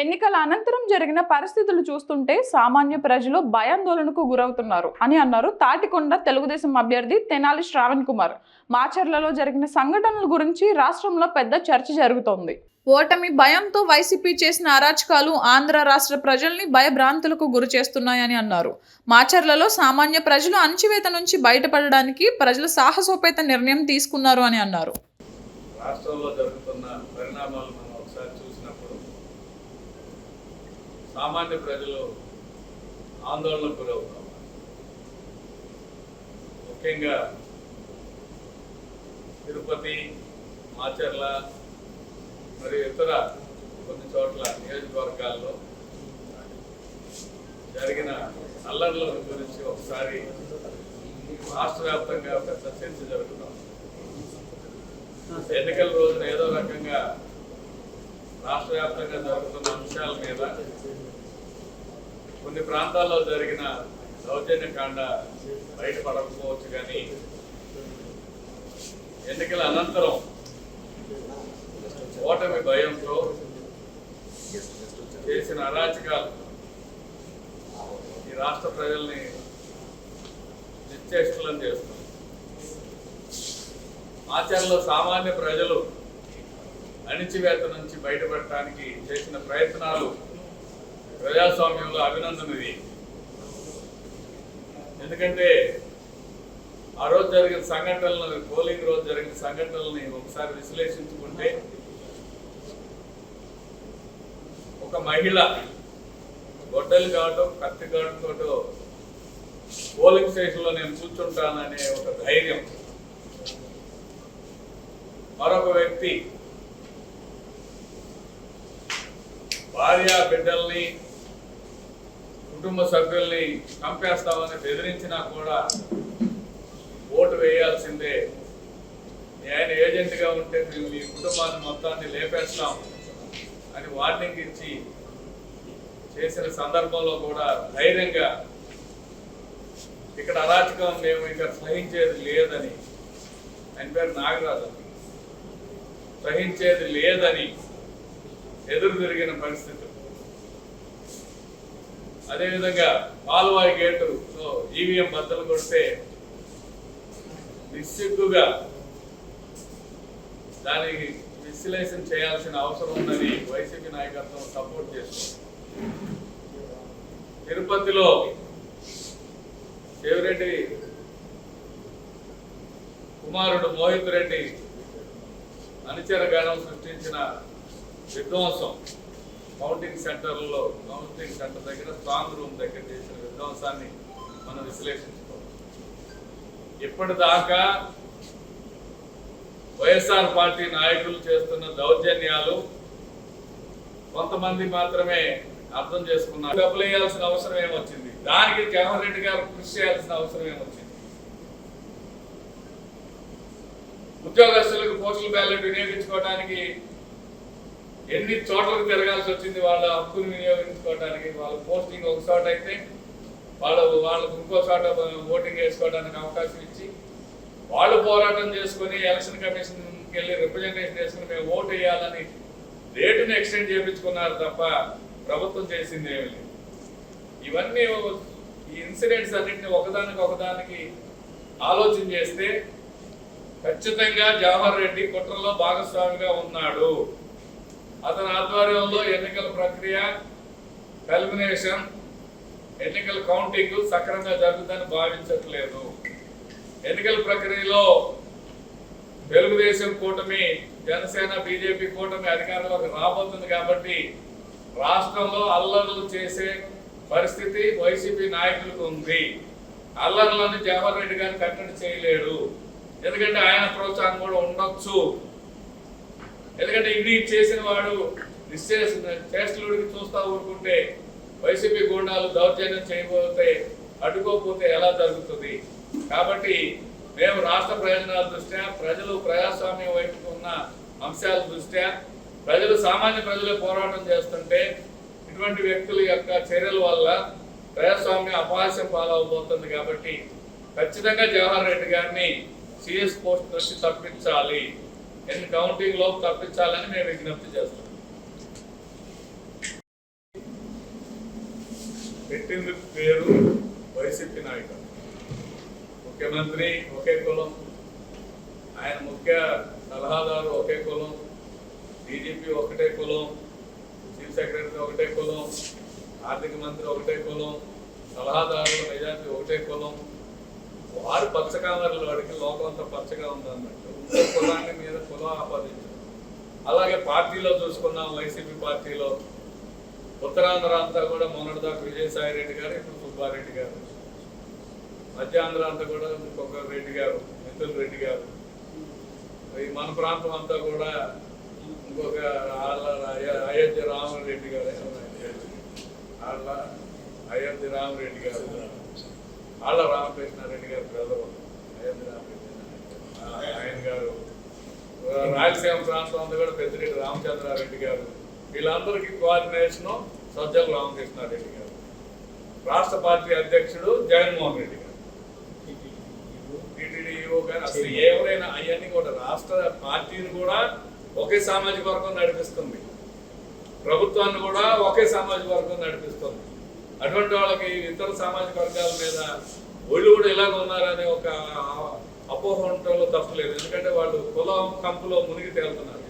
ఎన్నికల అనంతరం జరిగిన పరిస్థితులు చూస్తుంటే సామాన్య ప్రజలు భయాందోళనకు గురవుతున్నారు అని అన్నారు తాటికొండ తెలుగుదేశం అభ్యర్థి తెనాలి శ్రావణ్ కుమార్. మాచర్లలో జరిగిన సంఘటనల గురించి రాష్ట్రంలో పెద్ద చర్చ జరుగుతోంది. ఓటమి భయంతో వైసీపీ చేసిన అరాచకాలు ఆంధ్ర రాష్ట్ర ప్రజల్ని భయభ్రాంతులకు గురి చేస్తున్నాయని అన్నారు. మాచర్లలో సామాన్య ప్రజలు అణచివేత నుంచి బయటపడడానికి ప్రజలు సాహసోపేత నిర్ణయం తీసుకున్నారు అని అన్నారు. రాష్ట్రంలో జరుగుతున్న పరిణామాలు మనం ఒకసారి చూసినప్పుడు సామాన్య ప్రజలు ఆందోళనకు గురవుతారు. ముఖ్యంగా తిరుపతి, మాచర్ల మరియు ఇతర కొన్ని చోట్ల నియోజకవర్గాల్లో జరిగిన అల్లర్ల గురించి ఒకసారి రాష్ట్ర వ్యాప్తంగా పెద్ద చర్చ జరుగుతుంది. ఎన్నికల రోజున ఏదో రకంగా రాష్ట్ర వ్యాప్తంగా జరుగుతున్న అంశాల మీద కొన్ని ప్రాంతాల్లో జరిగిన దౌర్జన్యకాండ బయటపడకపోవచ్చు, కానీ ఎన్నికల అనంతరం ఓటమి భయంతో చేసిన అరాచకాలు ఈ రాష్ట్ర ప్రజల్ని నిశ్చేష్టులను చేస్తుంది. ఆచరణలో సామాన్య ప్రజలు అణిచివేత నుంచి బయటపడటానికి చేసిన ప్రయత్నాలు ప్రజాస్వామ్యంలో అభినందనది. ఎందుకంటే ఆ రోజు జరిగిన సంఘటనలను, పోలింగ్ రోజు జరిగిన సంఘటనల్ని ఒకసారి విశ్లేషించుకుంటే, ఒక మహిళ గొడ్డలు కావటం, కత్తి కావటంతో పోలింగ్ స్టేషన్లో నేను కూర్చుంటాననే ఒక ధైర్యం, మరొక వ్యక్తి భార్య బిడ్డల్ని, కుటుంబ సభ్యుల్ని చంపేస్తామని బెదిరించినా కూడా ఓటు వేయాల్సిందే, ఆయన ఏజెంట్గా ఉంటే మేము మీ కుటుంబాన్ని మొత్తాన్ని లేపేస్తాం అని వార్నింగ్ ఇచ్చి చేసిన సందర్భంలో కూడా ధైర్యంగా ఇక్కడ అరాచకం మేము ఇక్కడ సహించేది లేదని, ఆయన పేరు నాగరాజు, సహించేది లేదని ఎదురు తిరిగిన పరిస్థితులు. అదేవిధంగా పాల్వాయి గేటులో ఈవీఎం బద్దలు కొడితే నిస్సిగ్గుగా దానికి విశ్లేషణ చేయాల్సిన అవసరం ఉందని వైసీపీ నాయకత్వం సపోర్ట్ చేస్తుంది. తిరుపతిలో చెవిరెడ్డి కుమారుడు మోహిత్ రెడ్డి అనుచర గణం సృష్టించిన విధ్వంసం, కౌంటింగ్ సెంటర్ దగ్గర స్ట్రాంగ్ రూమ్ దగ్గర చేసిన విధ్వంసాన్ని మనం విశ్లేషించుకోవాలి. ఇప్పటిదాకా వైఎస్ఆర్ పార్టీ నాయకులు చేస్తున్న దౌర్జన్యాలు కొంతమంది మాత్రమే అర్థం చేసుకున్నారు. డబ్బులు వేయాల్సిన అవసరం ఏమొచ్చింది? దానికి జగన్ రెడ్డి గారు కృషి చేయాల్సిన అవసరం ఏమొచ్చింది? ఉద్యోగస్తులకు పోస్టల్ బ్యాలెట్ వినియోగించుకోవడానికి ఎన్ని చోట్లకు తిరగాల్సి వచ్చింది వాళ్ళ హక్కును వినియోగించుకోవడానికి. వాళ్ళ పోస్టింగ్ ఒక చోట అయితే వాళ్ళకు ఇంకో చోట ఓటింగ్ వేసుకోవడానికి అవకాశం ఇచ్చి వాళ్ళు పోరాటం చేసుకుని ఎలక్షన్ కమిషన్కి వెళ్ళి రిప్రజెంటేషన్ చేసుకుని మేము ఓటు వేయాలని డేటుని ఎక్స్టెండ్ చేయించుకున్నారు తప్ప ప్రభుత్వం చేసింది ఏమీ లేదు. ఇవన్నీ ఈ ఇన్సిడెంట్స్ అన్నింటినీ ఒకదానికి ఆలోచన చేస్తే ఖచ్చితంగా జవహర్ రెడ్డి కుట్రలో భాగస్వామిగా ఉన్నాడు. అతని ఆధ్వర్యంలో ఎన్నికల ప్రక్రియ, కల్మినేషన్, ఎన్నికల కౌంటింగ్ సక్రమంగా జరుగుతుందని భావించట్లేదు. ఎన్నికల ప్రక్రియలో తెలుగుదేశం కూటమి, జనసేన, బీజేపీ కూటమి అధికారంలోకి రాబోతుంది కాబట్టి రాష్ట్రంలో అల్లర్లు చేసే పరిస్థితి వైసీపీ నాయకులకు ఉంది. అల్లర్లను జవహర్ రెడ్డి గారిని కట్టడి చేయలేడు. ఎందుకంటే ఆయన ప్రోత్సాహం కూడా ఉండొచ్చు. ఎందుకంటే ఇన్ని చేసిన వాడు చేష్టలుడికి చూస్తా ఊరుకుంటే వైసీపీ గుండాలు దౌర్జన్యం చేయబోతే, అడ్డుకోకపోతే ఎలా జరుగుతుంది? కాబట్టి మేము రాష్ట్ర ప్రయోజనాల దృష్ట్యా, ప్రజలు ప్రజాస్వామ్యం వైపు ఉన్న అంశాల దృష్ట్యా, సామాన్య ప్రజలే పోరాటం చేస్తుంటే ఇటువంటి వ్యక్తుల యొక్క చర్యల వల్ల ప్రజాస్వామ్యం అపహాస్యం పాలవబోతుంది. కాబట్టి ఖచ్చితంగా జవహర్ రెడ్డి గారిని సిఎస్ పోస్ట్ నుంచి తప్పించాలి, కౌంటింగ్ లోపు తప్పించాలని మేము విజ్ఞప్తి చేస్తాం. పెట్టింది పేరు వైసీపీ నాయకుడు. ముఖ్యమంత్రి ఒకే కులం, ఆయన ముఖ్య సలహాదారు ఒకే కులం, డీజీపీ ఒకటే కులం, చీఫ్ సెక్రటరీ ఒకటే కులం, ఆర్థిక మంత్రి ఒకటే కులం, సలహాదారుల మెజార్టీ ఒకటే కులం. వారు పచ్చకామర్లు వాడికి లోకం అంతా పచ్చగా ఉందన్నట్టు ఇంకో కులాన్ని మీద కులం ఆపాదించారు. అలాగే పార్టీలో చూసుకున్నాం, వైసీపీ పార్టీలో ఉత్తరాంధ్ర అంతా కూడా మొన్నటిదాకా విజయసాయి రెడ్డి గారు, ఇప్పుడు సుబ్బారెడ్డి గారు, మధ్యాంధ్ర అంతా కూడా ఇంకొక రెడ్డి గారు, మిథున్ రెడ్డి గారు, ఈ మన ప్రాంతం అంతా కూడా ఇంకొక అయోధ్య రామరెడ్డి గారు, అయోధ్య రామరెడ్డి గారు, ఆళ్ళ రామకృష్ణారెడ్డి గారు బ్రదరు, అయోధ్య రామరెడ్డి ఆయన గారు, రాయలసీమ ప్రాంతం అంతా కూడా పెద్దిరెడ్డి రామచంద్రారెడ్డి గారు, వీళ్ళందరికీ కోఆర్డినేషను సజ్జల రామకృష్ణారెడ్డి గారు, రాష్ట్ర పార్టీ అధ్యక్షుడు జగన్మోహన్ రెడ్డి గారు, టీటీడీఓ గారు. అసలు ఎవరైనా అవన్నీ కూడా రాష్ట్ర పార్టీని కూడా ఒకే సామాజిక వర్గం నడిపిస్తుంది, ప్రభుత్వాన్ని కూడా ఒకే సామాజిక వర్గం నడిపిస్తుంది. అటువంటి వాళ్ళకి ఇతర సామాజిక వర్గాల మీద ఒళ్ళు కూడా ఇలాగ ఉన్నారనే ఒక అపోహ ఉండటంలో తప్పలేదు. ఎందుకంటే వాళ్ళు కులం కంపులో మునిగి తేలుతున్నారు.